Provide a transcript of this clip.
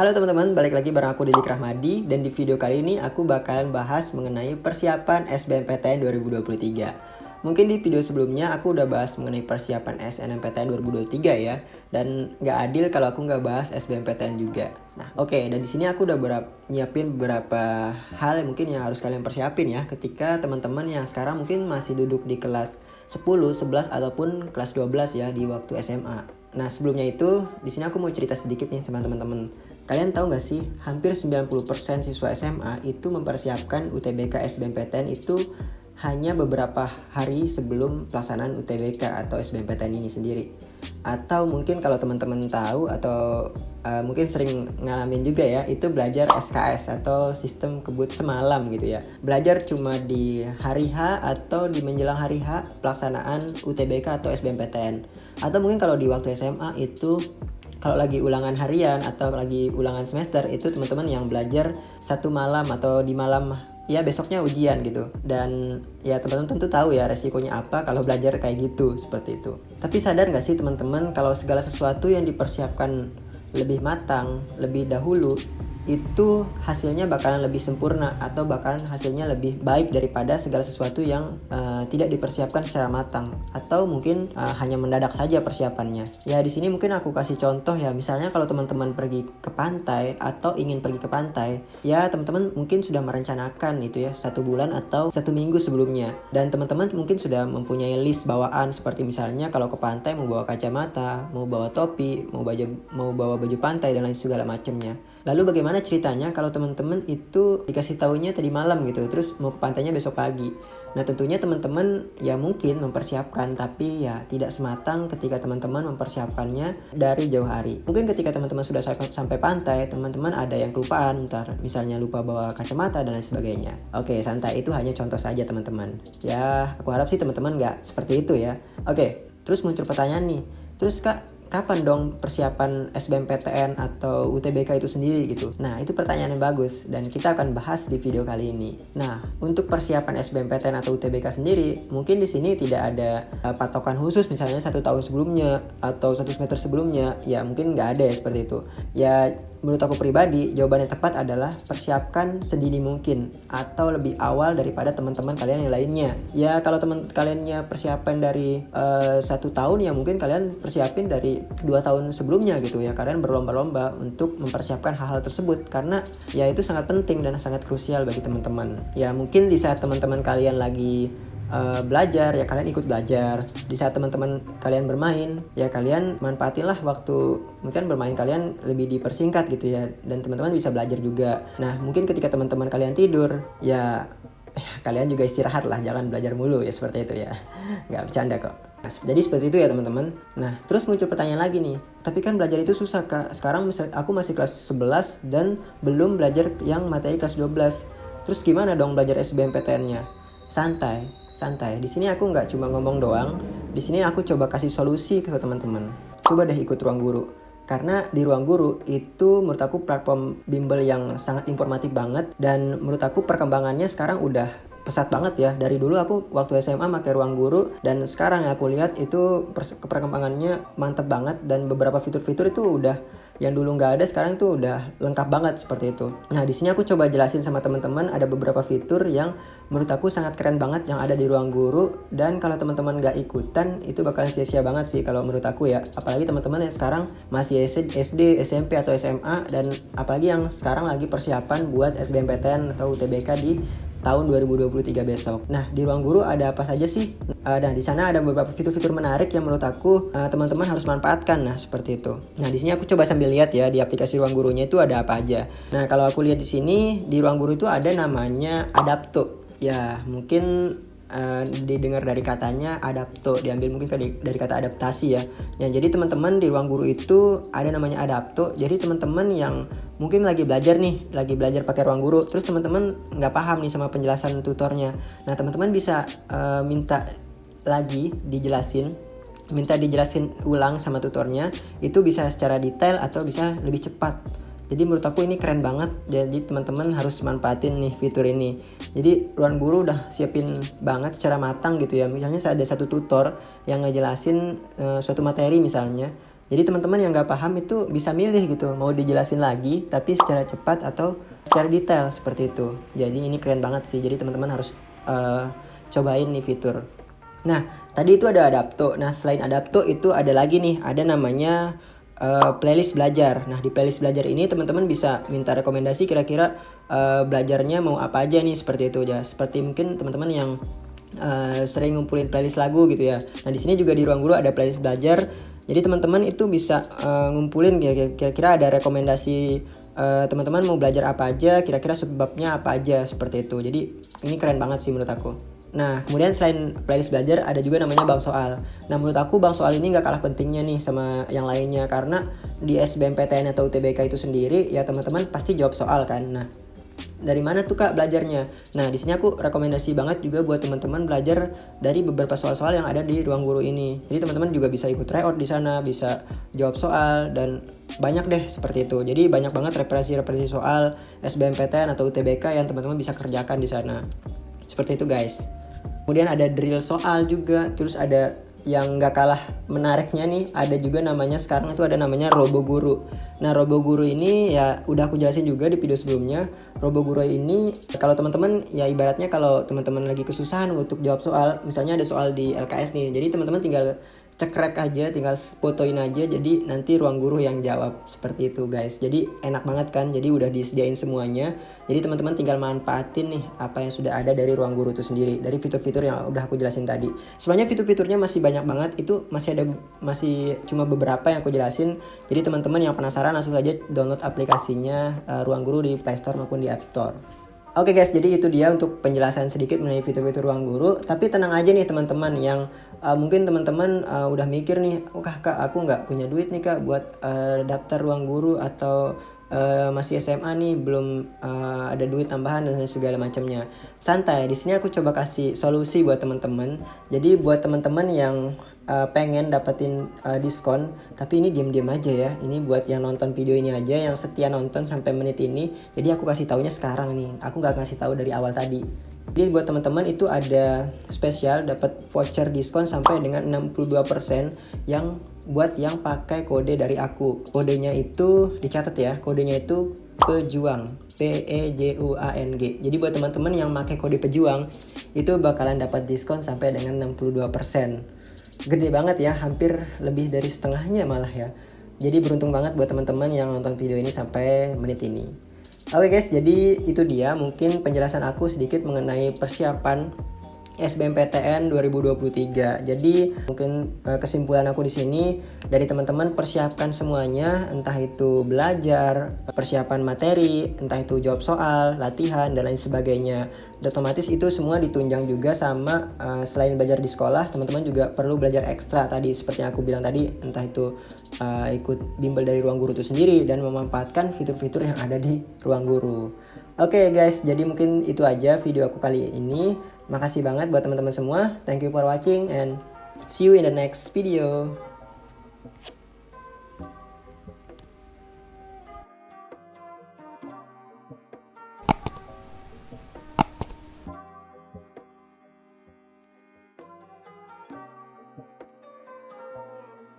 Halo teman-teman, balik lagi bareng aku Didik Rahmadi. Dan di video kali ini aku bakalan bahas mengenai persiapan SBMPTN 2023. Mungkin di video sebelumnya aku udah bahas mengenai persiapan SNMPTN 2023 ya. Dan gak adil kalau aku gak bahas SBMPTN juga. Nah oke, dan di sini aku udah nyiapin beberapa hal yang mungkin yang harus kalian persiapin ya, ketika teman-teman yang sekarang mungkin masih duduk di kelas 10, 11 ataupun kelas 12 ya di waktu SMA. Nah sebelumnya itu di sini aku mau cerita sedikit nih sama teman-teman. Kalian tahu gak sih, hampir 90% siswa SMA itu mempersiapkan UTBK SBMPTN itu hanya beberapa hari sebelum pelaksanaan UTBK atau SBMPTN ini sendiri. Atau mungkin kalau teman-teman tahu atau mungkin sering ngalamin juga ya, itu belajar SKS atau sistem kebut semalam gitu ya. Belajar cuma di hari H atau di menjelang hari H pelaksanaan UTBK atau SBMPTN. Atau mungkin kalau di waktu SMA itu kalau lagi ulangan harian atau lagi ulangan semester itu teman-teman yang belajar satu malam atau di malam ya besoknya ujian gitu. Dan ya teman-teman tentu tahu ya resikonya apa kalau belajar kayak gitu, seperti itu. Tapi sadar gak sih teman-teman kalau segala sesuatu yang dipersiapkan lebih matang, lebih dahulu, itu hasilnya bakalan lebih sempurna atau bakalan hasilnya lebih baik daripada segala sesuatu yang tidak dipersiapkan secara matang atau mungkin hanya mendadak saja persiapannya. Ya di sini mungkin aku kasih contoh ya, misalnya kalau teman-teman pergi ke pantai atau ingin pergi ke pantai, ya teman-teman mungkin sudah merencanakan itu ya 1 bulan atau 1 minggu sebelumnya, dan teman-teman mungkin sudah mempunyai list bawaan seperti misalnya kalau ke pantai mau bawa kacamata, mau bawa topi, mau bawa baju pantai dan lain segala macamnya. Lalu bagaimana ceritanya kalau teman-teman itu dikasih taunya tadi malam gitu, terus mau ke pantainya besok pagi. Nah tentunya teman-teman ya mungkin mempersiapkan, tapi ya tidak sematang ketika teman-teman mempersiapkannya dari jauh hari. Mungkin ketika teman-teman sudah sampai pantai, teman-teman ada yang kelupaan, misalnya lupa bawa kacamata dan lain sebagainya. Oke, santai, itu hanya contoh saja teman-teman. Ya aku harap sih teman-teman gak seperti itu ya. Oke, terus muncul pertanyaan nih, terus Kak, kapan dong persiapan SBMPTN atau UTBK itu sendiri gitu? Nah itu pertanyaan yang bagus dan kita akan bahas di video kali ini. Nah untuk persiapan SBMPTN atau UTBK sendiri, mungkin di sini tidak ada patokan khusus misalnya 1 tahun sebelumnya atau 1 semester sebelumnya. Ya mungkin nggak ada ya seperti itu. Ya menurut aku pribadi jawaban yang tepat adalah persiapkan sedini mungkin atau lebih awal daripada teman-teman kalian yang lainnya. Ya kalau teman kaliannya persiapan dari 1 tahun, ya mungkin kalian persiapin dari 2 tahun sebelumnya gitu ya. Kalian berlomba-lomba untuk mempersiapkan hal-hal tersebut karena ya itu sangat penting dan sangat krusial bagi teman-teman. Ya mungkin di saat teman-teman kalian lagi belajar ya kalian ikut belajar. Di saat teman-teman kalian bermain ya kalian manfaatinlah waktu mungkin bermain kalian lebih dipersingkat gitu ya, dan teman-teman bisa belajar juga. Nah mungkin ketika teman-teman kalian tidur ya kalian juga istirahat lah, jangan belajar mulu ya, seperti itu ya. Nggak bercanda kok. Nah, jadi seperti itu ya teman-teman. Nah terus muncul pertanyaan lagi nih, tapi kan belajar itu susah Kak. Sekarang aku masih kelas 11 dan belum belajar yang materi kelas 12. Terus gimana dong belajar SBMPTN-nya? Santai. Di sini aku nggak cuma ngomong doang. Di sini aku coba kasih solusi ke teman-teman. Coba deh ikut Ruang Guru. Karena di Ruang Guru itu menurut aku platform bimbel yang sangat informatif banget, dan menurut aku perkembangannya sekarang udah pesat banget ya. Dari dulu aku waktu SMA pakai Ruang Guru dan sekarang yang aku lihat itu perkembangannya mantep banget, dan beberapa fitur-fitur itu udah yang dulu nggak ada sekarang tuh udah lengkap banget seperti itu. Nah di sini aku coba jelasin sama teman-teman ada beberapa fitur yang menurut aku sangat keren banget yang ada di Ruang Guru, dan kalau teman-teman nggak ikutan itu bakalan sia-sia banget sih kalau menurut aku ya. Apalagi teman-teman yang sekarang masih SD, SMP atau SMA, dan apalagi yang sekarang lagi persiapan buat SBMPTN atau UTBK di tahun 2023 besok. Nah, di Ruang Guru ada apa saja sih? Nah, di sana ada beberapa fitur-fitur menarik yang menurut aku teman-teman harus manfaatkan. Nah, seperti itu. Nah, di sini aku coba sambil lihat ya di aplikasi Ruang Gurunya itu ada apa aja. Nah, kalau aku lihat di sini di Ruang Guru itu ada namanya Adapto. Ya, mungkin didengar dari katanya adapto, diambil mungkin dari kata adaptasi ya. Ya jadi teman-teman di Ruang Guru itu ada namanya Adapto. Jadi teman-teman yang mungkin lagi belajar pakai Ruang Guru, terus teman-teman nggak paham nih sama penjelasan tutornya. Nah teman-teman bisa minta dijelasin ulang sama tutornya, itu bisa secara detail atau bisa lebih cepat. Jadi menurut aku ini keren banget. Jadi teman-teman harus manfaatin nih fitur ini. Jadi Ruang Guru udah siapin banget secara matang gitu ya. Misalnya ada satu tutor yang ngejelasin suatu materi misalnya. Jadi teman-teman yang nggak paham itu bisa milih gitu, mau dijelasin lagi tapi secara cepat atau secara detail seperti itu. Jadi ini keren banget sih, jadi teman-teman harus cobain nih fitur. Nah, tadi itu ada Adapto. Nah, selain Adapto itu ada lagi nih, ada namanya playlist belajar. Nah, di playlist belajar ini teman-teman bisa minta rekomendasi kira-kira belajarnya mau apa aja nih, seperti itu ya. Seperti mungkin teman-teman yang sering ngumpulin playlist lagu gitu ya. Nah, di sini juga di Ruang Guru ada playlist belajar. Jadi teman-teman itu bisa ngumpulin kira-kira ada rekomendasi teman-teman mau belajar apa aja, kira-kira sebabnya apa aja, seperti itu. Jadi ini keren banget sih menurut aku. Nah, kemudian selain playlist belajar ada juga namanya bank soal. Nah, menurut aku bank soal ini nggak kalah pentingnya nih sama yang lainnya, karena di SBMPTN atau UTBK itu sendiri ya teman-teman pasti jawab soal kan. Nah, dari mana tuh Kak belajarnya? Nah, di sini aku rekomendasi banget juga buat teman-teman belajar dari beberapa soal-soal yang ada di Ruang Guru ini. Jadi teman-teman juga bisa ikut tryout di sana, bisa jawab soal dan banyak deh seperti itu. Jadi banyak banget referensi-referensi soal SBMPTN atau UTBK yang teman-teman bisa kerjakan di sana. Seperti itu guys. Kemudian ada drill soal juga, terus ada yang gak kalah menariknya nih, ada juga namanya sekarang itu ada namanya Robo Guru. Nah, Robo Guru ini ya udah aku jelasin juga di video sebelumnya. Robo Guru ini kalau teman-teman ya ibaratnya kalau teman-teman lagi kesusahan untuk jawab soal, misalnya ada soal di LKS nih, jadi teman-teman tinggal cekrek aja, tinggal fotoin aja, jadi nanti Ruang Guru yang jawab, seperti itu guys. Jadi enak banget kan, jadi udah disediain semuanya, jadi teman-teman tinggal manfaatin nih apa yang sudah ada dari Ruang Guru itu sendiri, dari fitur-fitur yang udah aku jelasin tadi. Sebenarnya fitur-fiturnya masih banyak banget, itu masih cuma beberapa yang aku jelasin. Jadi teman-teman yang penasaran langsung aja download aplikasinya Ruang Guru di Play Store maupun di App Store. Oke guys, jadi itu dia untuk penjelasan sedikit mengenai fitur-fitur Ruang Guru. Tapi tenang aja nih teman-teman yang mungkin teman-teman udah mikir nih, oh kak aku nggak punya duit nih kak buat daftar Ruang Guru, atau masih SMA nih belum ada duit tambahan dan segala macamnya. Santai, di sini aku coba kasih solusi buat teman-teman. Jadi buat teman-teman yang pengen dapetin diskon, tapi ini diam-diam aja ya. Ini buat yang nonton video ini aja, yang setia nonton sampai menit ini. Jadi aku kasih taunya sekarang nih. Aku nggak kasih tahu dari awal tadi. Jadi buat teman-teman itu ada spesial dapat voucher diskon sampai dengan 62% yang buat yang pakai kode dari aku. Kodenya itu dicatat ya. Kodenya itu pejuang. PEJUANG. Jadi buat teman-teman yang pakai kode pejuang itu bakalan dapat diskon sampai dengan 62%. Gede banget ya, hampir lebih dari setengahnya malah ya. Jadi beruntung banget buat teman-teman yang nonton video ini sampai menit ini. Oke guys, jadi itu dia mungkin penjelasan aku sedikit mengenai persiapan SBMPTN 2023. Jadi mungkin kesimpulan aku di sini dari teman-teman persiapkan semuanya, entah itu belajar, persiapan materi, entah itu jawab soal, latihan dan lain sebagainya. Dan otomatis itu semua ditunjang juga sama selain belajar di sekolah, teman-teman juga perlu belajar ekstra tadi seperti yang aku bilang tadi, entah itu ikut bimbel dari Ruang Guru itu sendiri dan memanfaatkan fitur-fitur yang ada di Ruang Guru. Oke guys, jadi mungkin itu aja video aku kali ini. Makasih banget buat teman-teman semua. Thank you for watching and see you in the next video.